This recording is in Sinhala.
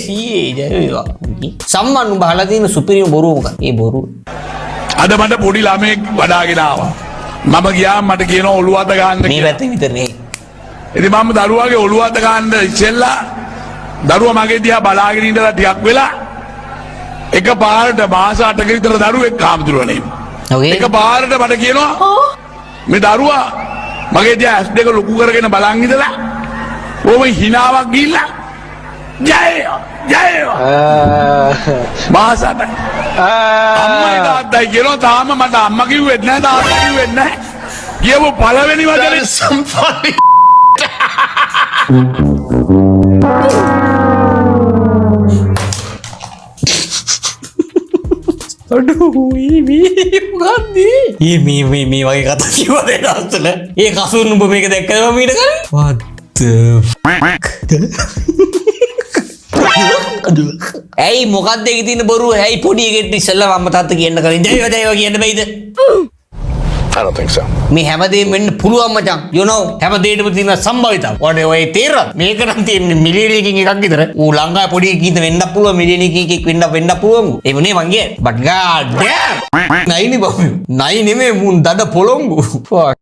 සීයේ ජය වේවා. සම්මන් උඹ අහලා තියෙන සුපිරිම බොරුව මොකක්ද? ඒ බොරුව. අද මට පොඩි ළමෙක් වඩාගෙන ආවා. මම ගියාම මට කියනවා ඔළුව අත ගන්න මේ කියලා. පැත්තේ විතර නේ. ඉතින් මම දරුවාගේ ඔළුව අත ගන්න ඉස්සෙල්ලා දරුවා මගේ දිහා බලාගෙන ඉඳලා ටිකක් වෙලා එක පාරට මාස 8ක විතර දරුවෙක් කාමතුරුවනේ. ඔකේ. එක පාරට මට කියනවා මේ දරුවා මගේ දිහා ඇස් දෙක ලොකු කරගෙන බලන් ඉඳලා කොහොම හිනාවක් ගිහිල්ලා ජය මාස 8යි. අම්මයි තාත්තයි කියනවා තාම මට අම්මා කිව්වෙත් නැහැ තාත්තා කිව්වෙත් නැහැ. කියව පළවෙනි වචනේ සම්පූර්ණ අඩෝ මේ වගේ කතා කිව්වද දවස්වල? ඒ කසුන් උඹ මේක දැක්කද මම ඊට කලින්? What the fuck? ඇයි මොකක්ද ඒකේ තියෙන බොරුව? ඇයි පොඩි එකෙක් ඉස්සෙල්ලා මම තාත්තා කියන්න කලින් ජයව කියන්න බෑද? I don't think so. මේ හැමදේම වෙන්න පුළුවන් මචං. You know හැමදේටම තියෙන සම්භාවිතාව. ඔය තේරෙනවද? මේක නම් තියෙන්නේ මිලියන එකකින් එකක් විතර. ඌ ලංකාවේ පොඩි එකකින් වෙන්නත් පුළුවන් මිලියන එකකින් එකෙක් වෙන්න පුළුවන්. ඒ වනේ මං කියන්නේ. But god damn. නයිනේ බබු. නයි නෙමෙයි මුන් දඩ පොළොංගු. Fuck.